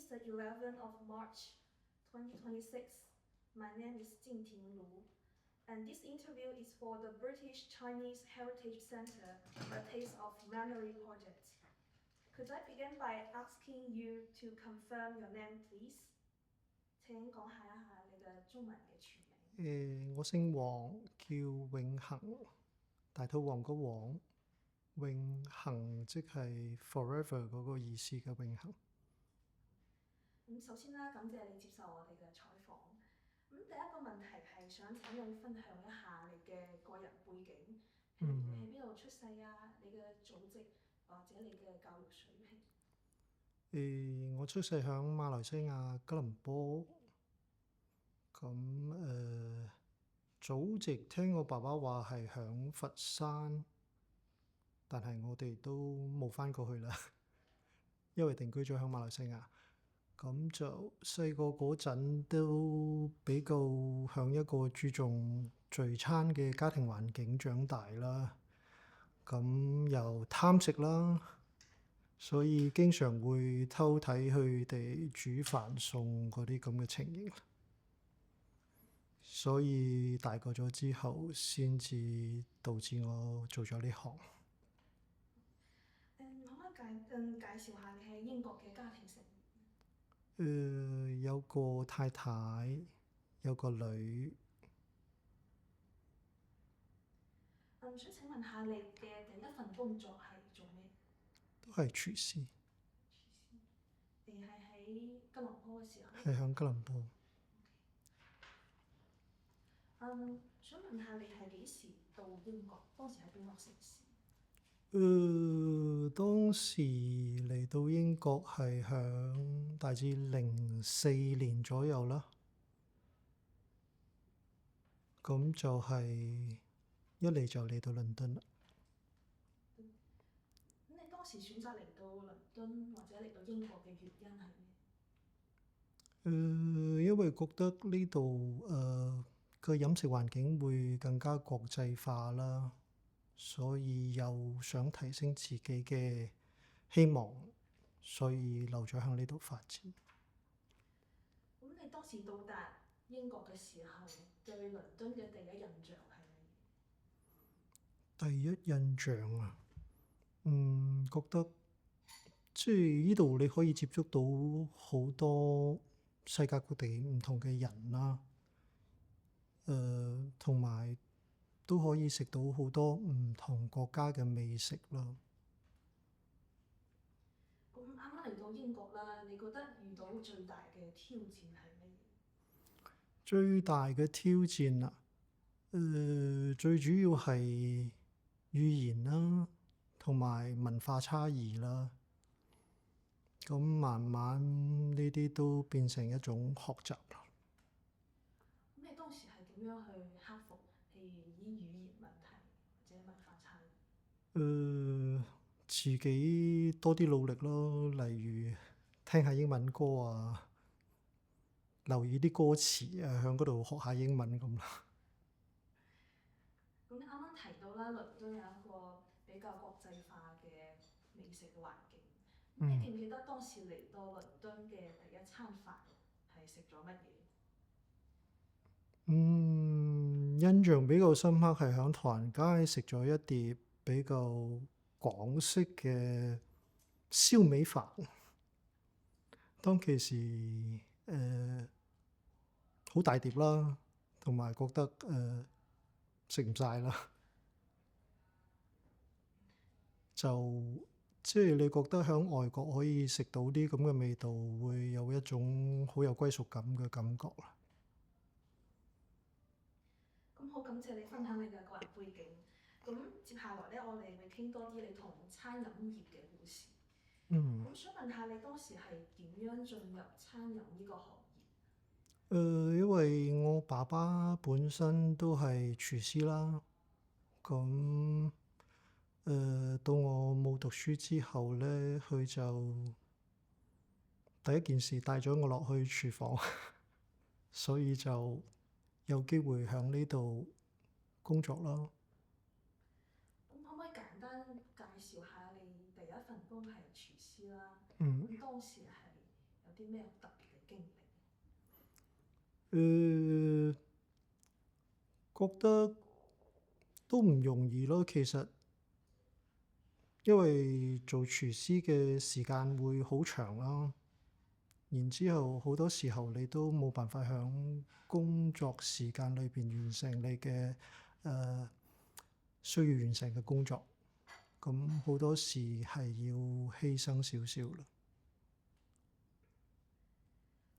the 11th of March 2026. My name is Jing Ting Lu, and this interview is for the British Chinese Heritage Center, A Taste of Memory project. Could I begin by asking you to confirm your name, please? 請講下你嘅中文嘅全名。我姓黃，叫永恆，大肚王個王，永恆即係 forever 嗰個意思嘅永恆。首先啦，感謝你接受我哋嘅採訪。第一個問題係想請你分享一下你嘅個人背景，譬如你喺邊度出世啊，你嘅祖籍或者你嘅教育水平。我出世響馬來西亞吉隆坡，咁祖籍聽我爸爸話係響佛山，但係我哋都冇返過去啦，因為定居咗響馬來西亞。咁就細個嗰陣都比較向一個注重聚餐嘅家庭環境長大啦。咁又貪食啦，所以經常會偷睇佢哋煮飯餸嗰啲咁嘅情形。所以大個咗之後，先至導致我做咗呢行。可唔可以介紹下你喺英國嘅家庭成員？有個太太，有個女。想請問下你嘅第一份工作係做咩？都係廚師。你係喺吉隆坡嘅時候？係響吉隆坡。想問下你係幾時到英國？當時喺邊個城市？當時嚟到英國係響大致04年左右啦。咁就係一嚟就嚟到倫敦啦。咁你當時選擇嚟到倫敦或者嚟到英國嘅原因係咩？因為覺得呢度個飲食環境會更加國際化啦，所以又想提升自己嘅希望，所以留咗喺呢度發展。咁你當時到達英國嘅時候，對倫敦嘅第一印象係咩？第一印象啊，覺得即係呢度你可以接觸到好多世界各地唔同嘅人啦，同埋都可以食到好多唔同國家嘅美食啦。咁啱啱嚟到英國啦，你覺得遇到最大嘅挑戰係咩？最大嘅挑戰啊，最主要係語言啦，同埋文化差異啦。咁慢慢呢啲都變成一種學習啦。咁你當時係點樣去克服，譬如語言問題或者文化差異？自己多啲努力咯，例如聽下英文歌啊，留意啲歌詞啊，喺嗰度學下英文咁啦。咁你啱啱提到啦，倫敦有一個比較國際化嘅美食嘅環境。你記唔記得當時嚟到倫敦嘅第一餐飯係食咗乜嘢？印象比較深刻係喺唐人街食咗一碟比較港式嘅燒味飯。當其時好大碟啦，同埋覺得食唔晒啦，就即係你覺得喺外國可以食到啲咁嘅味道，會有一種好有歸屬感嘅感覺啦。咁好感謝你分享你嘅個人背景。咁接下來咧，我哋會傾多啲你同餐飲業嘅故事。咁想問下你當時係點樣進入餐飲呢個行業？因為我爸爸本身都係廚師啦，咁到我冇讀書之後咧，佢就第一件事帶咗我落去廚房，所以就有機會喺呢度工作啦。咁可唔可以簡單介紹下你第一份工係廚師啦？咁當時係有啲咩好特別嘅經歷？覺得都唔容易咯。其實因為做廚師嘅時間會好長啦，然之後好多時候你都冇辦法喺工作時間裏邊完成你嘅需要完成嘅工作，咁好多時係要犧牲少少啦。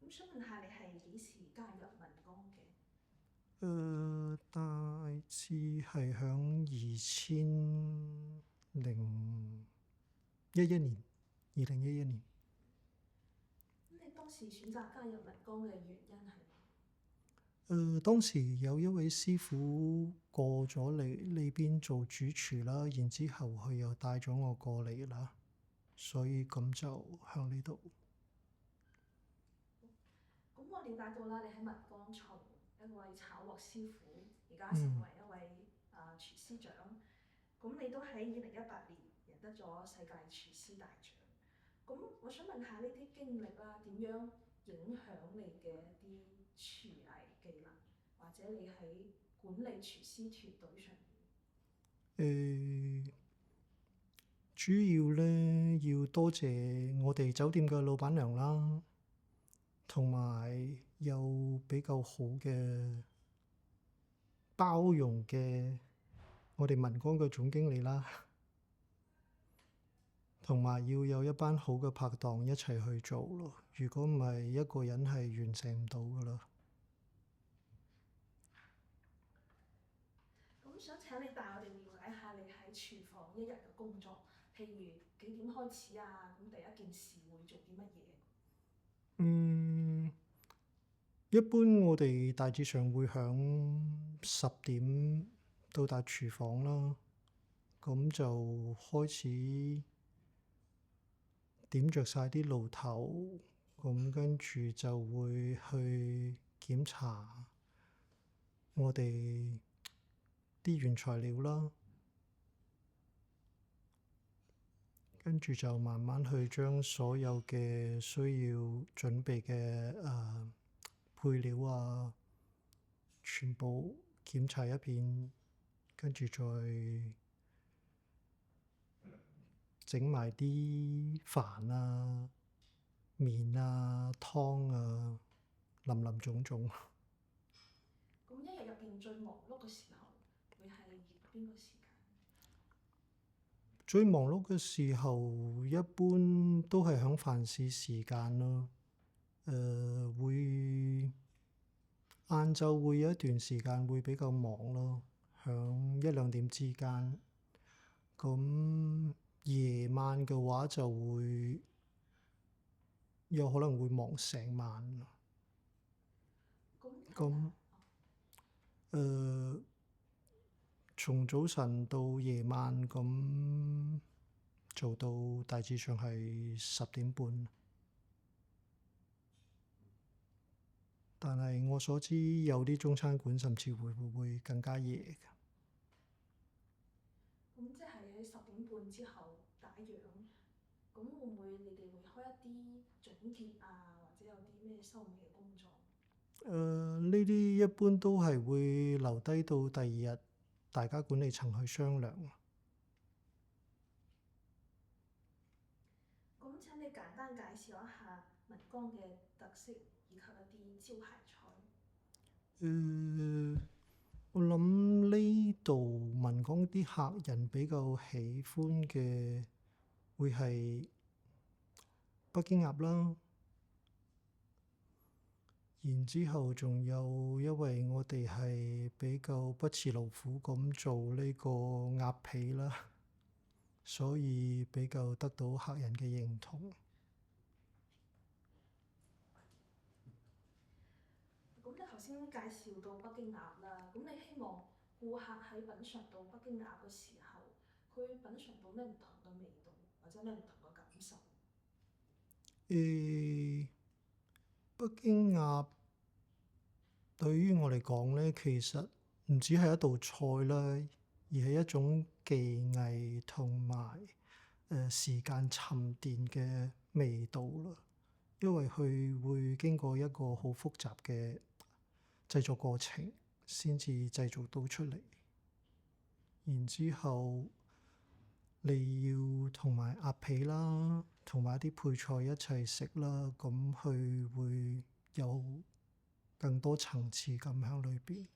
咁想問下你係幾時加入文光嘅？大致係響2011年，2011年。咁你當時選擇加入文光嘅原因係咩？當時有一位師傅過咗嚟呢邊做主廚啦，然之後佢又帶咗我過嚟啦，所以咁就向呢度。咁我了解到啦，你喺文光從一位炒鑊師傅，而家成為一位廚師長。咁你都喺2018年贏得咗世界廚師大獎。咁我想問下呢啲經歷啦，點樣影響你嘅一啲廚藝技能，或者你喺管理廚師團隊上面？主要呢要多謝我哋酒店嘅老闆娘啦，同埋有比較好嘅包容嘅我哋文光嘅總經理啦，同埋要有一班好嘅拍檔一齊去做咯。如果唔係一個人係完成唔到㗎啦。咁想請你帶我哋了解下你喺廚房一日嘅工作，譬如幾點開始啊？咁第一件事會做啲乜嘢？一般我哋大致上會響10點到達廚房啦，咁就開始點着晒啲爐頭，咁跟住就會去檢查我哋啲原材料啦，跟住就慢慢去將所有嘅需要準備嘅配料啊，全部檢查一遍，跟住再整埋啲飯啊、麵啊、湯啊，林林總總。咁一日入邊最忙碌嘅時候會係邊個時間？最忙碌嘅時候，一般都係響飯市時間咯。會晏晝會有一段時間會比較忙咯，響1-2點之間。咁夜晚嘅話就會有可能會忙成晚。咁從早晨到夜晚咁做到大致上係10點半。但係我所知有啲中餐館甚至會更加夜嘅。咁即係喺10點半之後打烊，咁會唔會你哋會開一啲總結啊，或者有啲咩收尾嘅工作？呢啲一般都係會留低到第二日大家管理層去商量。咁請你簡單介紹一下文光嘅特色以及一啲招牌菜。我諗呢度文光啲客人比較喜歡嘅會係北京鴨啦，然之後仲有因為我哋係比較不辭勞苦咁做呢個鴨皮啦，所以比較得到客人嘅認同。咁你頭先介紹到北京鴨啦，咁你希望顧客喺品嚐到北京鴨嘅時候，佢品嚐到咩唔同嘅味道，或者咩唔同嘅感受？北京鴨對於我嚟講呢，其實唔止係一道菜啦，而係一種技藝同埋時間沉澱嘅味道啦。因為佢會經過一個好複雜嘅製作過程先至製造到出嚟，然之後你要同埋鴨皮啦，同埋一啲配菜一齊食啦，咁佢會有更多層次感喺裏邊。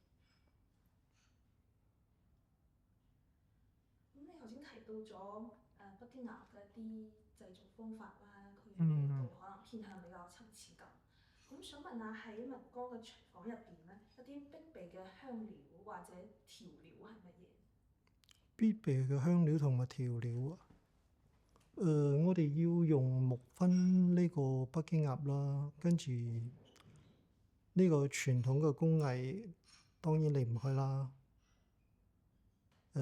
咁你頭先提到咗北京鴨嘅一啲製作方法啦，佢嘅嗯味道可能偏向比較層次感。咁想問下喺文哥嘅廚房入邊咧，一啲必備嘅香料或者調料係乜嘢？必備嘅香料同埋調料啊，我哋要用木燻呢個北京鴨啦，跟住呢個傳統嘅工藝當然離唔開啦。要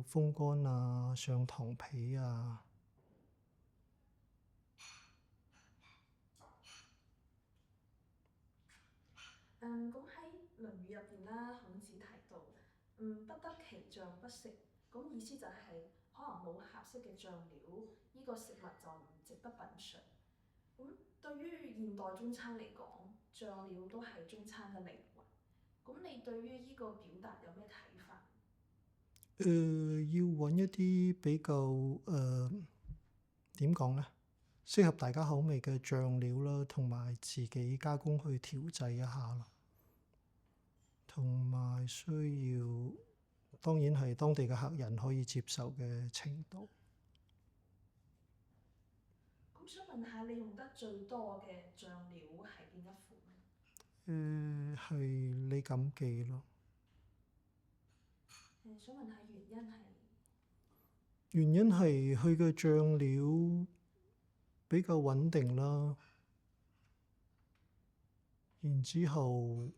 風乾啊，上糖皮啊。咁喺《論語》入邊啦，孔子提到，不得其醬不食，咁意思就係可能冇合適嘅醬料，呢個食物就唔值得品嚐。咁對於現代中餐嚟講，醬料都係中餐嘅靈魂。咁你對於呢個表達有咩睇法？要揾一啲比較點講呢？適合大家口味嘅醬料啦，同埋自己加工去調製一下咯。同埋需要，當然係當地嘅客人可以接受嘅程度。咁想問下，你用得最多嘅醬料係邊一款？係李錦記咯。想問下原因係？原因係佢嘅醬料比較穩定啦，然之後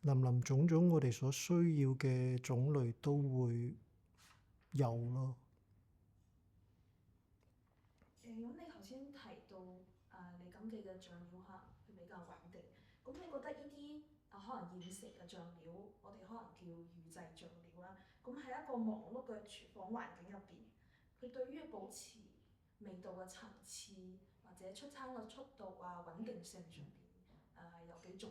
林林總總我哋所需要嘅種類都會有咯。咁你頭先提到李錦記嘅醬料可能佢比較穩定，咁你覺得呢啲可能現成嘅醬料，我哋可能叫預製醬料啦，咁喺一個忙碌嘅廚房環境入邊，佢對於保持味道嘅層次或者出餐嘅速度啊、穩定性上邊有幾重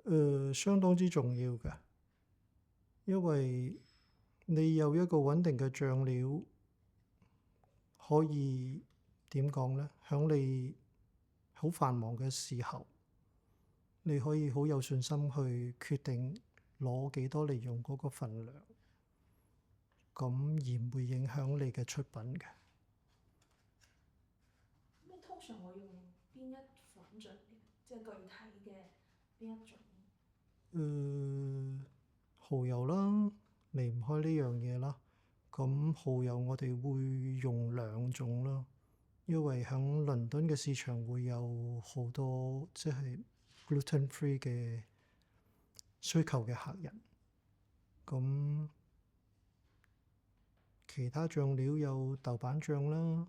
要？相當之重要嘅，因為你有一個穩定嘅醬料，可以點講呢？響你好繁忙嘅時候，你可以好有信心去決定攞幾多嚟用嗰個份量，咁而唔會影響你嘅出品嘅。咁你通常會用邊一款醬料？即係具體嘅邊一種？蠔油啦，離唔開呢樣嘢啦。咁蠔油我哋會用2種啦，因為喺倫敦嘅市場會有好多即係 gluten free 嘅需求嘅客人。咁其他醬料有豆瓣醬啦、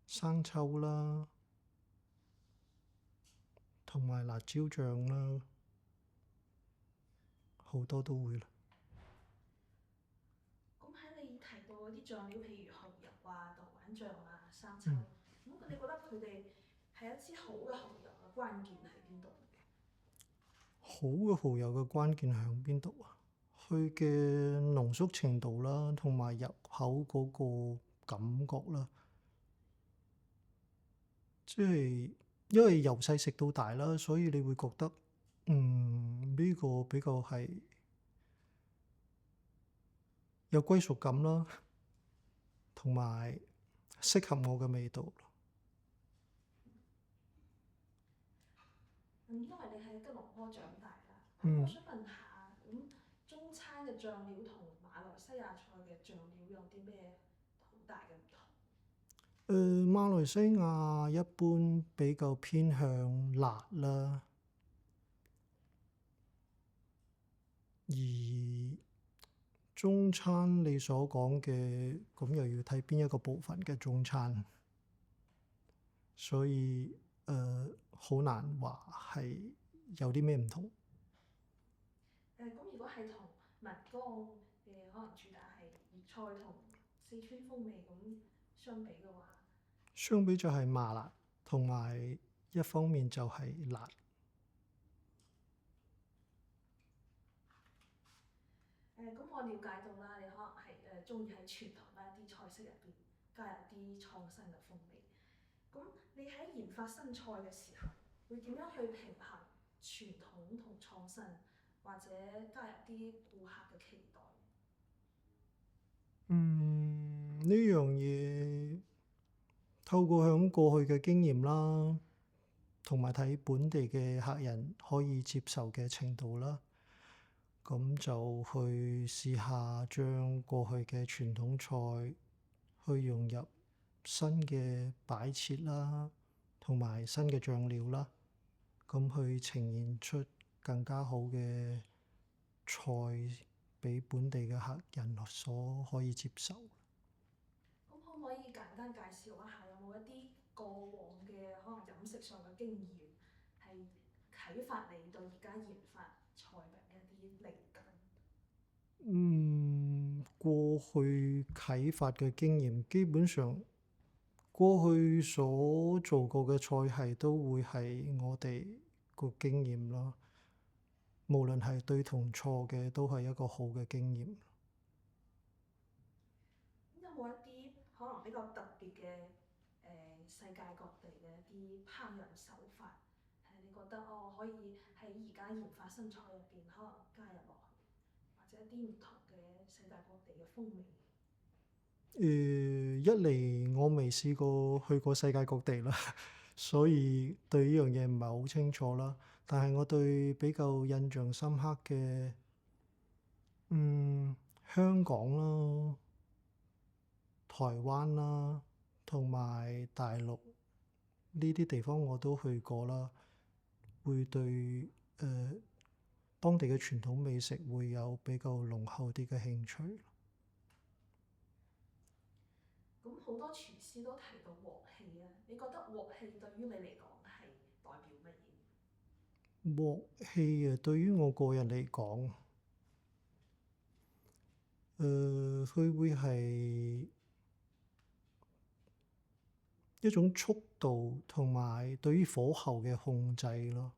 生抽啦，同埋辣椒醬啦，好多都會啦。咁喺你提到嗰啲醬料，譬如蠔油啊、豆瓣醬啊、生抽，咁你覺得佢哋係一支好嘅蠔油嘅關鍵喺邊度？好嘅蠔油嘅關鍵喺邊度啊？佢嘅濃縮程度啦，同埋入口嗰個感覺啦，即係因為由細食到大啦，所以你會覺得呢個比較係有歸屬感啦，同埋適合我嘅味道。因為你喺吉隆坡長大啦，我想問下，中餐嘅醬料同馬來西亞菜嘅醬料有啲咩好大嘅唔同？馬來西亞一般比較偏向辣啦，而中餐你所講嘅，咁又要睇邊一個部分嘅中餐，所以好難話係有啲咩唔同。咁如果係同文江嘅可能主打係粵菜同四川風味咁相比嘅話，相比就係麻辣，同埋一方面就係辣。咁我了解到啦，你可能係中意喺傳統嘅一啲菜式入邊加入啲創新嘅風味。咁你喺研發新菜嘅時候，會點樣去平衡傳統同創新，或者加入啲顧客嘅期待？呢樣嘢透過響過去嘅經驗啦，同埋睇本地嘅客人可以接受嘅程度啦，咁就去試下將過去嘅傳統菜去融入新嘅擺設啦，同埋新嘅醬料啦，咁去呈現出更加好嘅菜俾本地嘅客人所可以接受。咁可唔可以簡單介紹一下，有冇一啲過往嘅可能飲食上嘅經驗，係啟發你對而家研發菜品嘅一啲靈感？過去啟發嘅經驗，基本上過去所做過嘅菜系都會係我哋個經驗咯。無論係對同錯嘅，都係一個好嘅經驗。咁有冇一啲可能比較特別嘅世界各地嘅一啲烹飪手法，係你覺得可以喺而家研發新菜入邊可能加入落去，或者一啲唔同嘅世界各地嘅風味？一嚟我未試過去過世界各地啦，所以對呢樣嘢唔係好清楚啦。但係我對比較印象深刻嘅，香港啦、台灣啦，同埋大陸呢啲地方我都去過啦，會對當地嘅傳統美食會有比較濃厚啲嘅興趣。咁好多廚師都提到鑊氣啊，你覺得鑊氣對於你嚟講係代表乜嘢？鑊氣啊，對於我個人嚟講，佢會係一種速度同埋對於火候嘅控制咯。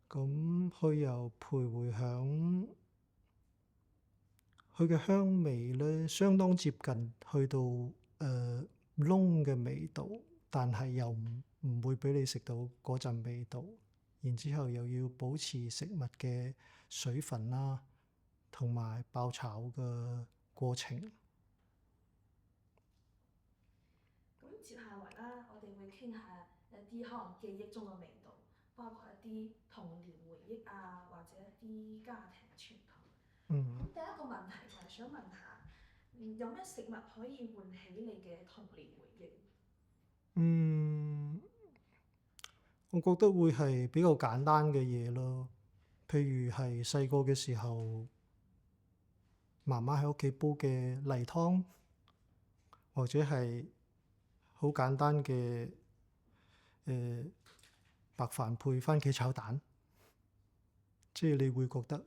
咁佢又徘徊響佢嘅香味咧，相當接近去到燶嘅味道，但係又唔會俾你食到嗰陣味道。然之後又要保持食物嘅水分啦，同埋爆炒嘅過程。咁接下來啦，我哋會傾下一啲可能記憶中嘅味道，包括一啲童年回憶啊，或者一啲家庭傳統。咁第一個問題就係想問下，有咩食物可以喚起你嘅童年回憶？我覺得會係比較簡單嘅嘢咯，譬如係細個嘅時候，媽媽喺屋企煲嘅例湯，或者係好簡單嘅白飯配番茄炒蛋，即係你會覺得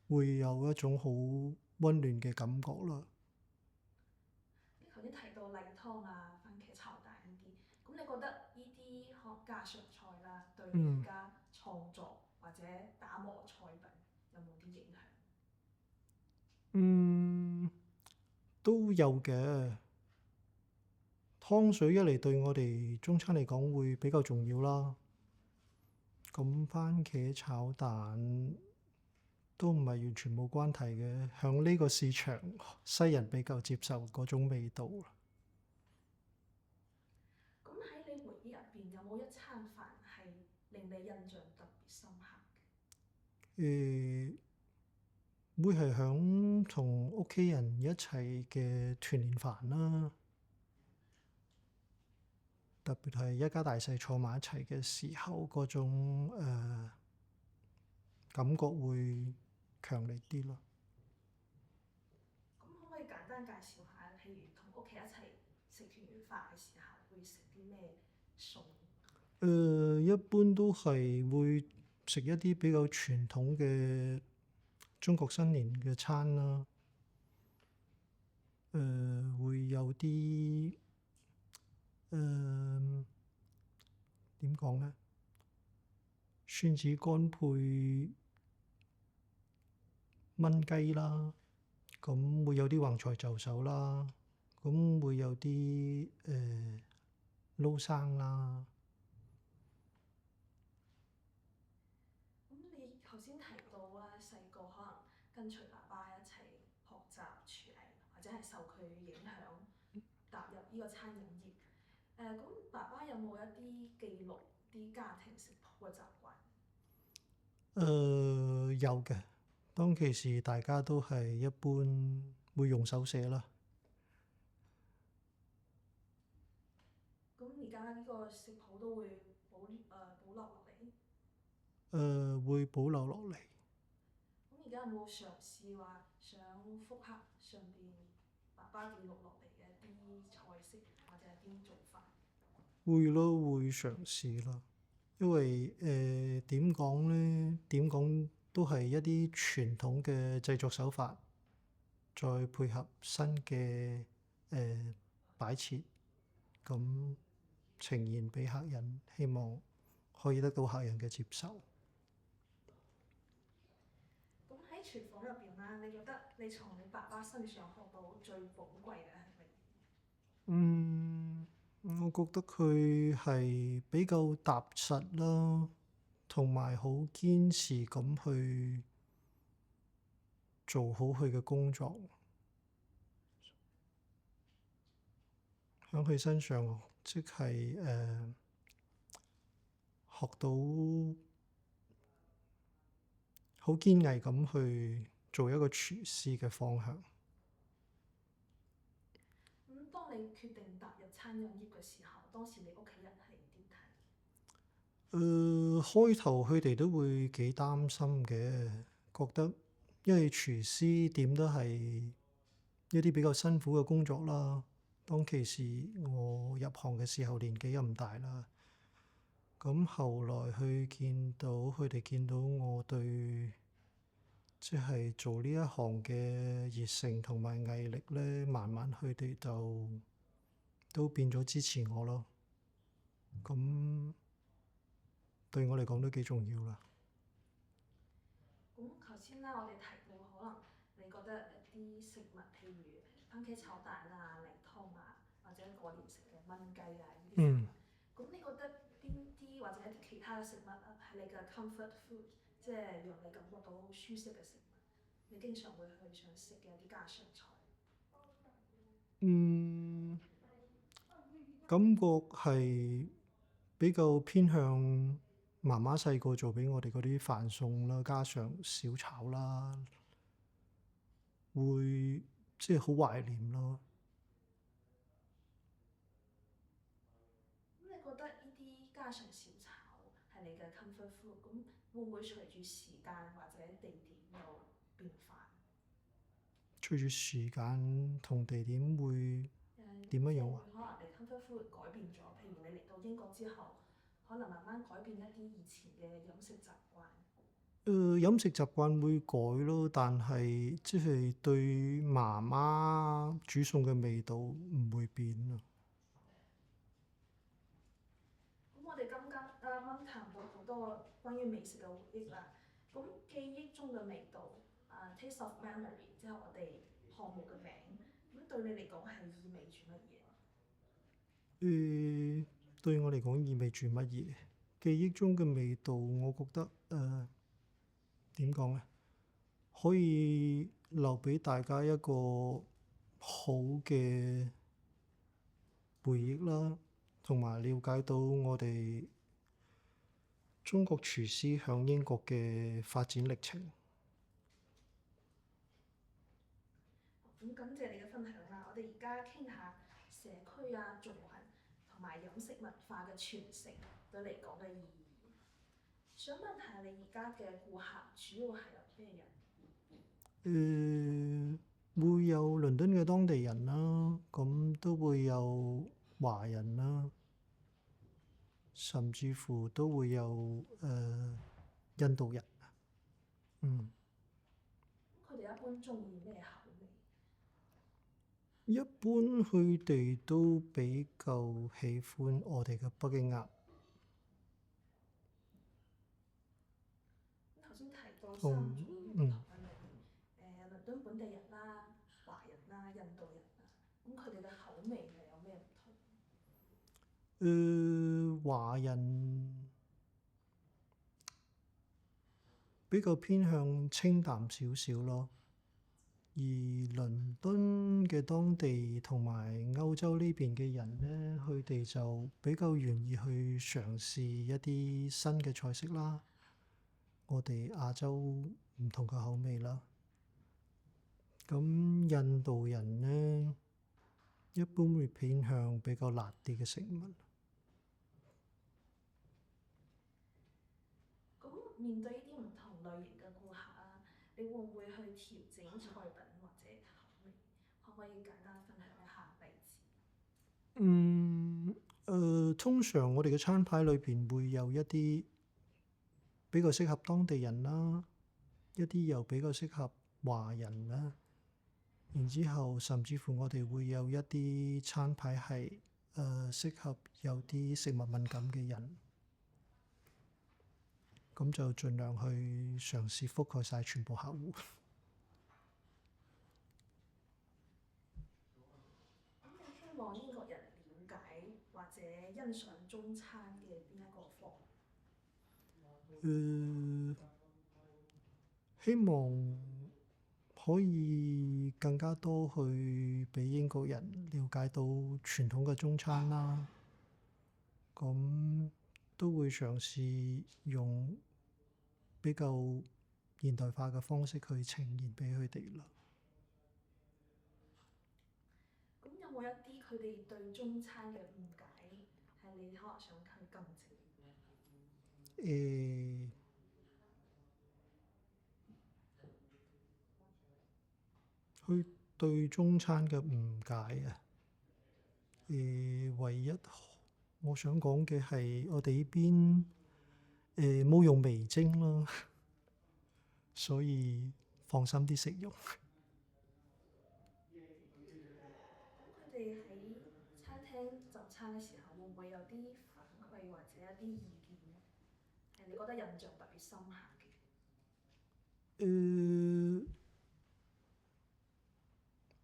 會有一種好溫暖嘅感覺咯。你頭先提到例湯啊、番茄炒蛋呢啲，咁你覺得呢啲可能家常菜啦，對你而家創作或者打磨菜品有冇啲影響？都有嘅。湯水一嚟對我哋中餐嚟講會比較重要啦。咁番茄炒蛋都唔係完全冇關係嘅，響呢個市場西人比較接受嗰種味道。咁喺你回憶入邊有冇一餐飯係令你印象特別深刻嘅？會係響同屋企人一齊嘅團年飯啦，特別係一家大細坐埋一齊嘅時候，嗰種感覺會強烈啲咯。咁可唔可以簡單介紹下，譬如同屋企一齊食團圓飯嘅時候會食啲咩餸？一般都係會食一啲比較傳統嘅中國新年嘅餐啦。會有啲點講呢？酸子乾配燜雞啦，咁會有啲橫財就手啦，咁會有啲撈生啦。咁你頭先提到啊，細個可能跟隨爸爸一齊學習廚藝，或者係受佢影響踏入呢個餐飲業。咁爸爸有冇一啲記錄啲家庭食譜嘅習慣？有嘅，當其時大家都係一般會用手寫啦。咁而家呢個食譜都會保留落嚟。會保留落嚟。咁而家有冇嘗試話想復刻上邊爸爸記錄落嚟嘅一啲菜式或者一啲做法？會咯，會嘗試啦。因為點講呢？點講都係一啲傳統嘅製作手法，再配合新嘅擺設，咁呈現俾客人，希望可以得到客人嘅接受。咁喺廚房入邊啦，你覺得你從你爸爸身上學到最寶貴嘅係乜嘢？我覺得佢係比較踏實啦，同埋好堅持咁去做好佢嘅工作。喺佢身上，即係學到好堅毅咁去做一個廚師嘅方向。咁當你決定踏入餐飲業嘅時候，當時你屋企人係點睇？開頭佢哋都會幾擔心嘅，覺得因為廚師點都係一啲比較辛苦嘅工作啦。當其時我入行嘅時候年紀又唔大啦，咁後來佢哋見到我對即係做呢一行嘅熱誠同埋毅力咧，慢慢佢哋就都變咗支持我咯。咁對我嚟講都幾重要啦。咁頭先啦，我哋提到可能你覺得一啲食物，譬如番茄炒蛋啊、例湯啊，或者過年食嘅燜雞啊呢啲食物，咁你覺得邊啲或者一啲其他嘅食物啊係你嘅 comfort food，即係讓你感覺到好舒適嘅食物，你經常會去想食嘅一啲家常菜？感覺係比較偏向媽媽細個做俾我哋嗰啲飯餸啦，家常小炒啦，會即係好懷念咯。咁你覺得呢啲家常小炒係你嘅 comfort food，咁會唔會隨住時間或者地點有變化？隨住時間同地點會點樣樣啊？可能你 comfort food 改變咗，譬如你嚟到英國之後，可能慢慢改變一啲以前嘅飲食習慣。飲食習慣會改咯，但係即係對媽媽煮餸嘅味道唔會變咯。咁我哋啱啱談到好多關於美食嘅回憶啦。咁記憶中嘅味道，taste of memory，即係我哋項目嘅名，咁對你嚟講係意味住乜嘢？對我嚟講意味住乜嘢？記憶中嘅味道，我覺得點講呢？可以留俾大家一個好嘅回憶啦，同埋了解到我哋中國廚師響英國嘅發展歷程。咁感謝你嘅分享啦！我哋而家傾下社區啊、族群同埋飲食文化嘅傳承對你嚟講嘅意義。想問下你而家嘅顧客主要係有咩人？會有倫敦嘅當地人啦，咁都會有華人啦，甚至乎都會有印度人。佢哋一般中意咩口味？一般佢哋都比較喜歡我哋嘅北京鴨。咁頭先提到三同種唔同嘅裏面，倫敦本地人啦、華人啦、印度人啦，咁佢哋嘅口味係有咩唔同？華人比較偏向清淡少少咯，而倫敦嘅當地同埋歐洲呢邊嘅人呢，佢哋就比較願意去嘗試一啲新嘅菜式啦，我哋亞洲唔同嘅口味啦。咁印度人呢，一般會偏向比較辣啲嘅食物。咁面對呢啲唔同類型嘅顧客啊，你會唔會去調整菜品或者口味？可唔可以簡單分享一下例子？通常我哋嘅餐牌裏邊會有一啲比較適合當地人啦，一啲又比較適合華人啦，然之後甚至乎我哋會有一啲餐牌係適合有啲食物敏感嘅人，咁就盡量去嘗試覆蓋晒全部客戶。咁你希望英國人了解或者欣賞中餐嘅邊一個方面？希望可以更加多去俾英國人了解到傳統嘅中餐啦，咁都會嘗試用比較現代化嘅方式去呈現俾佢哋啦。咁有冇一啲佢哋對中餐嘅誤解係你可能想去更正？佢對中餐嘅誤解啊，唯一我想講嘅係我哋呢邊冇用味精咯，所以放心啲食用。咁佢哋喺餐廳就餐嘅時候，會唔會有啲反饋或者一啲意見咧？係你覺得印象特別深刻嘅？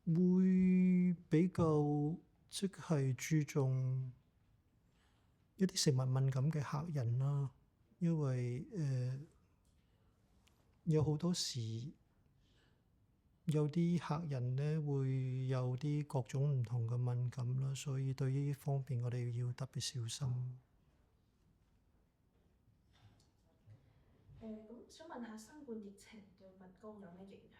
會比較即係注重一啲食物敏感嘅客人啦，因為有好多時有啲客人呢會有啲各種唔同嘅敏感啦，所以對呢方面我哋要特別小心。咁想問下新冠疫情對物工有咩影響？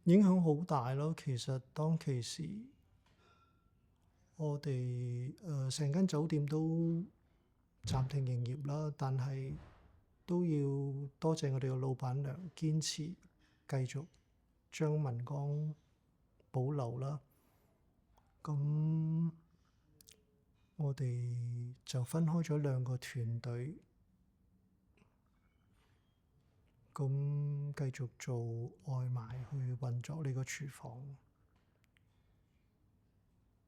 影響好大咯。其實當其時，我哋成間酒店都暫停營業啦，但係都要多謝我哋嘅老闆娘堅持繼續將文崗保留啦。咁我哋就分開咗兩個團隊，咁繼續做外賣去運作呢個廚房，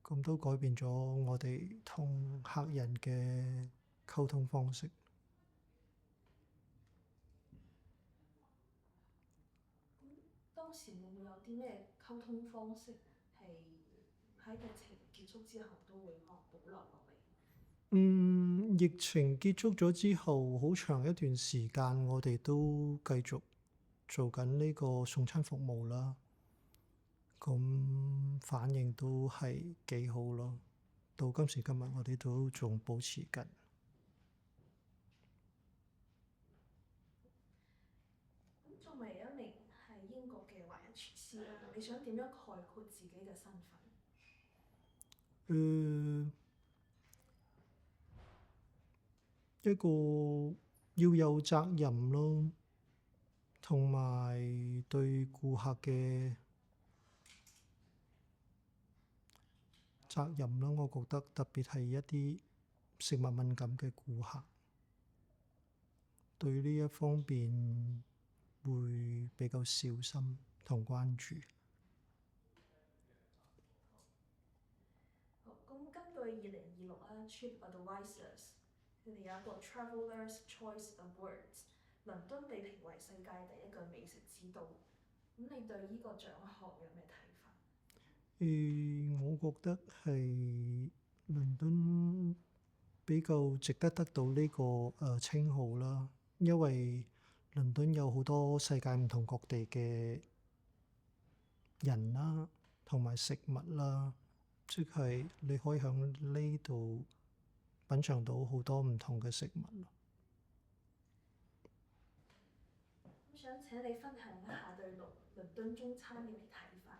咁都改變咗我哋同客人嘅溝通方式。當時會唔會有啲咩溝通方式係喺疫情結束之後都會保留落嚟？疫情結束咗之後，好長一段時間，我哋都繼續做緊呢個送餐服務啦。咁反應都係幾好咯。到今時今日，我哋都仲保持緊。咁作為一名係英國嘅華人廚師啦，你想點樣概括自己嘅身份？一個要有責任咯，同埋對顧客嘅責任咯。我覺得特別係一啲食物敏感嘅顧客，對呢一方面會比較小心，同關注。好，咁根據2026啦 TripAdvisor 佢哋有一個 Travelers Choice Awards，倫敦被評為世界第一個美食之都。咁你對呢個獎項有咩睇法？我覺得係倫敦比較值得得到呢個稱號啦，因為倫敦有好多世界唔同各地嘅人啦，同埋食物啦，即係你可以喺呢度品嚐到好多唔同嘅食物。咁想請你分享一下對倫敦中餐嘅睇法。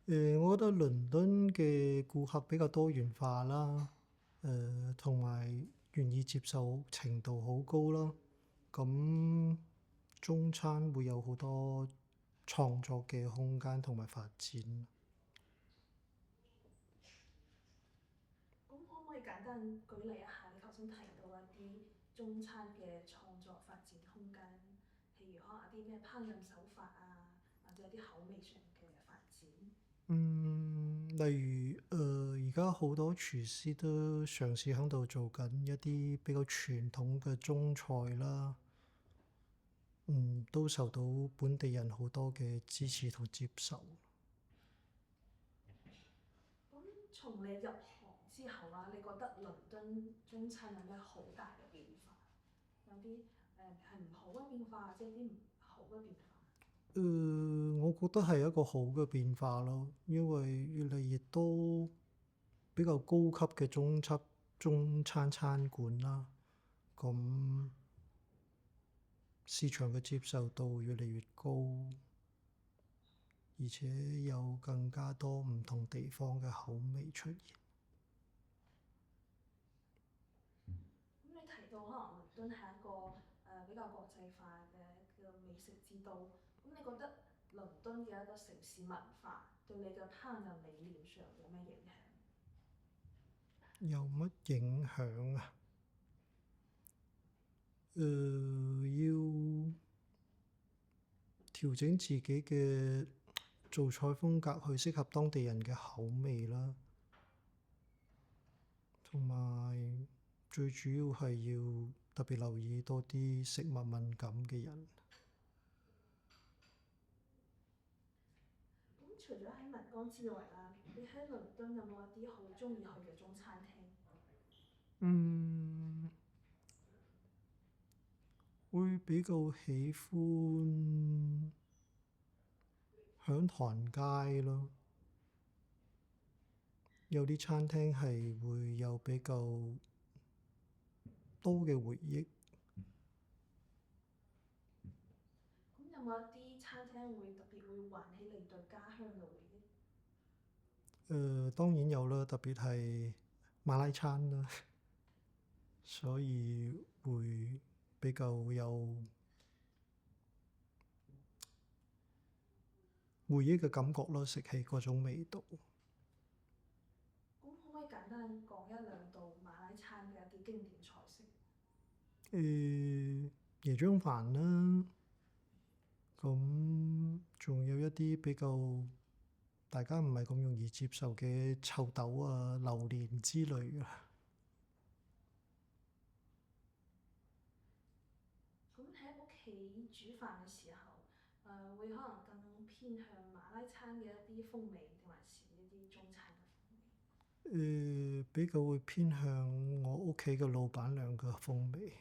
我覺得倫敦嘅顧客比較多元化啦，同埋願意接受程度好高啦。咁中餐會有好多創作嘅空間同埋發展。咁可唔可以簡單舉例一下？你頭先提到一啲中餐嘅創作發展空間，譬如可能有啲咩烹飪手法啊，或者有啲口味上嘅發展。例如而家好多廚師都嘗試喺度做緊一啲比較傳統嘅中菜啦，都受到本地人好多嘅支持同接受。咁從你入行之後啦，你覺得倫敦中餐有咩好大嘅變化？有啲係唔好嘅變化，或者啲唔好嘅變化？我覺得係一個好嘅變化咯，因為越嚟越多比較高級嘅中餐餐館啦，咁市場嘅接受度越嚟越高，而且有更加多唔同地方嘅口味出現。咁你提到可能倫敦係一個比較國際化嘅一個美食之都，咁你覺得倫敦嘅一個城市文化對你嘅烹飪理念上有咩影響？有乜影響啊？要調整自己嘅做菜風格去適合當地人嘅口味啦，同埋最主要係要特別留意多啲食物敏感嘅人。咁除咗喺文江之外啦，你喺倫敦有冇一啲好中意去嘅中餐廳？會比較喜歡響唐街咯，有啲餐廳係會有比較多嘅回憶。咁有冇一啲餐廳會特別會喚起你對家鄉嘅回憶？當然有啦，特別係馬拉餐啦，所以會比較有回憶嘅感覺咯，食起嗰種味道。咁可唔可以簡單講一兩道馬拉餐嘅一啲經典菜式？椰漿飯啦，咁仲有一啲比較大家唔係咁容易接受嘅臭豆啊、榴蓮之類嘅。咁喺屋企煮飯嘅時候，會可能更偏向馬拉餐嘅一啲風味，定還是一啲中餐嘅風味？比較會偏向我屋企嘅老闆娘嘅風味。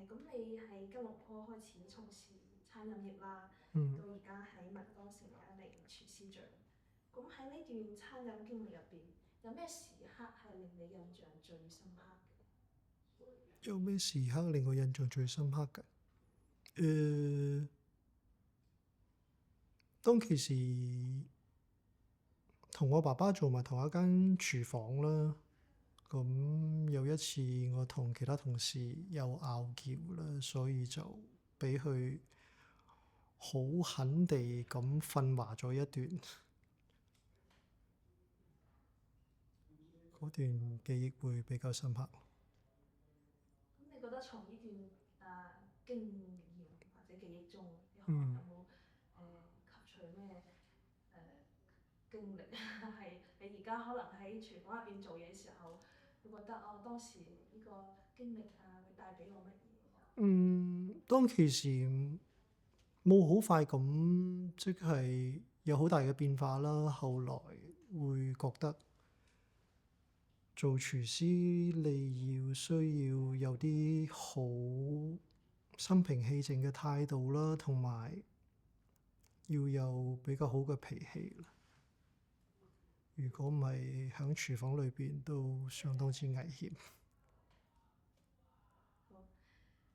咁你喺吉隆坡開始從事餐飲業啦，到而家喺文江成為一名廚師長。咁喺呢段餐飲經歷入邊，有咩時刻係令你印象最深刻嘅？有咩時刻令我印象最深刻嘅？當其時同我爸爸做埋同一間廚房啦，咁有一次我同其他同事有拗撬啦，所以就俾佢好狠地咁訓話咗一段，嗰段記憶會比較深刻。咁你覺得從呢段經驗或者記憶中，你可能有冇吸取咩經歷係你而家可能喺廚房入邊做嘢嘅時候，會覺得哦當時呢個經歷會帶俾我乜嘢？當其時冇好快咁，即係有好大嘅變化啦。後來會覺得做廚師你需要有啲好心平氣靜嘅態度啦，同埋要有比較好嘅脾氣啦。如果唔係喺廚房裏邊都相當之危險。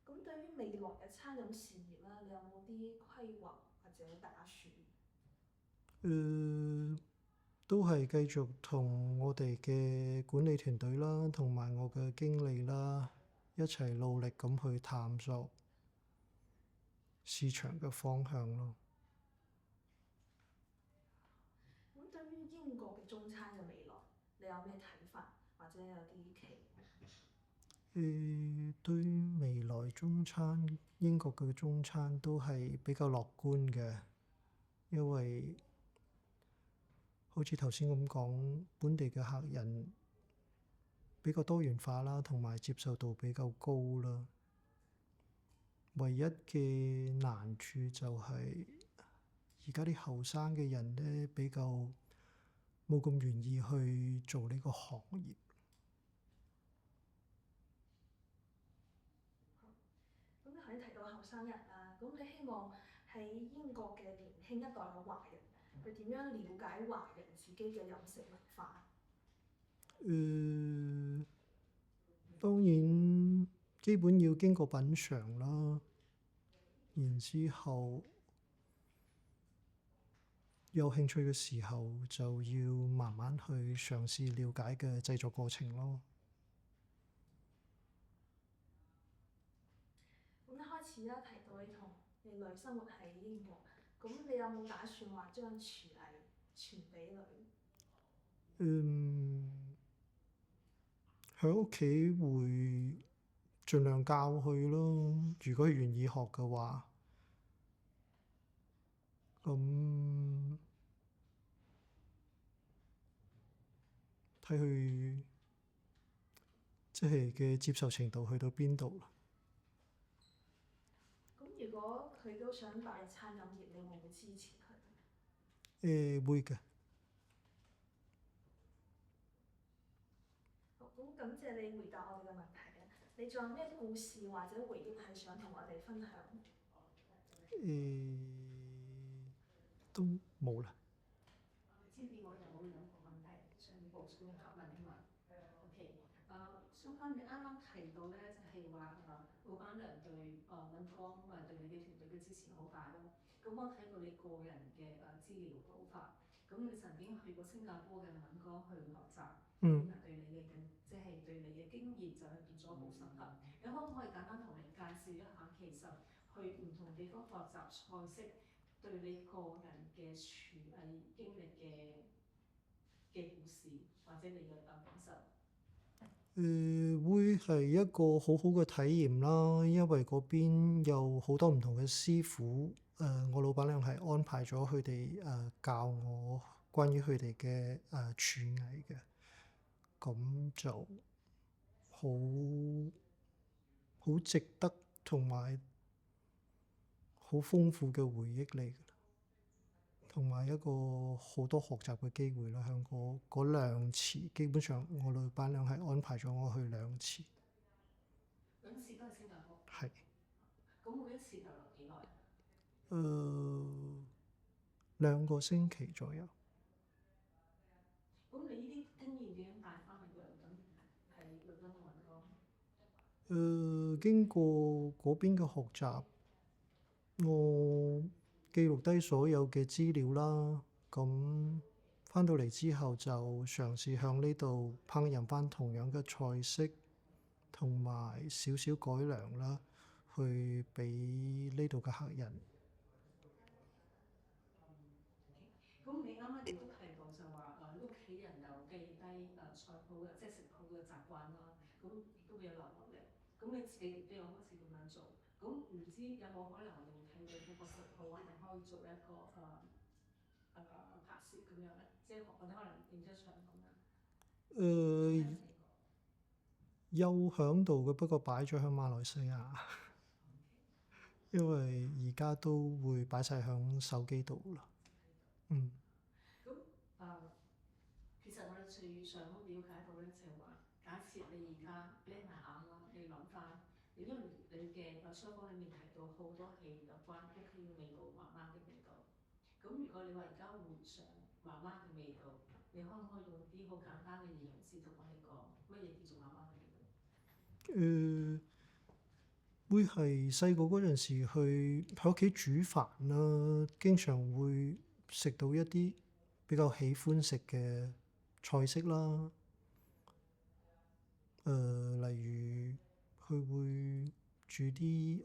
咁對於未來嘅餐飲事業啦，你有冇啲規劃或者打算？都係繼續同我哋嘅管理團隊啦，同埋我嘅經理啦，一齊努力咁去探索市場嘅方向咯。咁對於英國嘅中餐嘅未來，你有咩睇法，或者有啲期望？對於未來中餐，英國嘅中餐都係比較樂觀嘅，因為好似頭先咁講，本地嘅客人比較多元化啦，同埋接受度比較高啦。唯一嘅難處就係而家啲後生嘅人咧，比較冇咁願意去做呢個行業。咁你頭先提到後生人啦，咁你希望喺英國嘅年輕一代嘅華人，佢點樣了解華人自己嘅飲食文化？當然基本要經過品嚐啦，然之後有興趣嘅時候就要慢慢去嘗試了解嘅製作過程咯。咁一開始啦，提到你同你女生活喺英國，咁你有冇打算話將廚藝傳俾女？喺屋企會盡量教佢咯。如果佢願意學嘅話，咁睇佢即係嘅接受程度去到邊度啦。咁如果佢都想踏入餐飲業，你會唔會支持佢？會嘅。好，咁感謝你回答我哋嘅問題嘅。你仲有咩故事或者回憶係想同我哋分享？都冇啦。知唔知我有兩個問題想補充一下問一問？OK，相關你啱啱提到咧，就係話老闆娘對尹光對你嘅團隊嘅支持好大咯。咁我睇過你個人嘅資料補發，咁你曾經去過新加坡嘅尹光去學習，對你嘅即係對你嘅經驗就係變咗好深刻。你可唔可以簡單同你介紹一下，其實去唔同地方學習菜式對你個人嘅廚藝經歷嘅故事，或者你嘅感受？會係一個好好嘅體驗啦，因為嗰邊有好多唔同嘅師傅。我老闆娘係安排咗佢哋教我關於佢哋嘅廚藝嘅，咁就好值得同埋好豐富嘅回憶嚟，同埋一個好多學習嘅機會啦。喺嗰兩次，基本上我老闆娘係安排咗我去兩次。兩次都係新加坡。係。咁每一次就留幾耐？2個星期左右。咁你呢啲經驗點樣帶翻去倫敦？喺倫敦揾工？經過嗰邊嘅學習，我記錄低所有嘅資料啦。咁翻到嚟之後就嘗試向呢度烹飪翻同樣嘅菜式，同埋少少改良啦，去俾呢度嘅客人。咁你啱啱亦都提到就話屋企人有記低菜譜嘅，即係食譜嘅習慣啦，咁亦都會有留落嚟。咁你自己亦都有開始咁樣做。咁唔知有冇可能我哋會睇到嗰個食譜，我哋可以做一個拍攝咁樣咧，即係我哋可能影張相咁樣。誒、有響度嘅，不過擺咗響馬來西亞，因為而家都會擺晒響手機度啦。嗯。咁其實我哋最想了解到咧，就係話，假設你而家匿埋眼啦，你諗翻，因為你嘅書房裡面提到好多係有關屋企嘅味道、媽媽嘅味道。咁如果你話而家回想媽媽嘅味道，你可唔可以用啲好簡單嘅形容詞同我哋講乜嘢叫做媽媽嘅味道？會係細個嗰陣時去喺屋企煮飯啦，經常會食到一啲比較喜歡食嘅菜式啦。例如佢會煮啲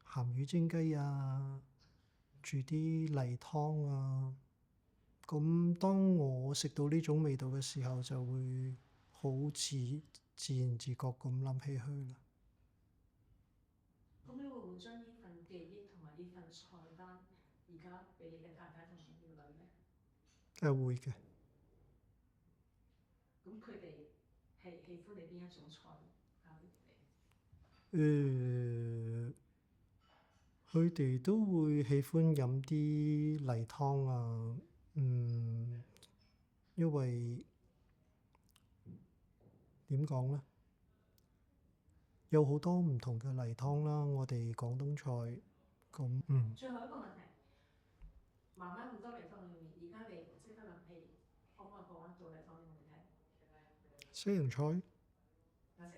鹹魚蒸雞啊，煮啲例湯啊。咁當我食到呢種味道嘅時候，就會好自然自覺咁諗起佢啦。咁你會唔會將呢份記憶同埋呢份菜單而家俾你嘅太太同埋女咧？會嘅。咁佢哋係喜歡你邊一種菜教俾佢哋？佢哋都會喜歡飲啲例湯啊。因為點講咧？有好多唔同嘅例湯啦，我哋廣東菜咁。最後一個問題，媽媽咁多例湯裏面，而家你即刻諗起，可唔可以講一道例湯俾我哋聽？西洋菜。多謝。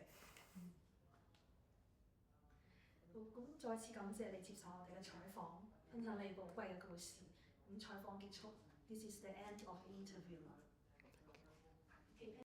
好，咁再次感謝你接受我哋嘅採訪，分享你寶貴嘅故事。咁採訪結束，This is the end of the interview.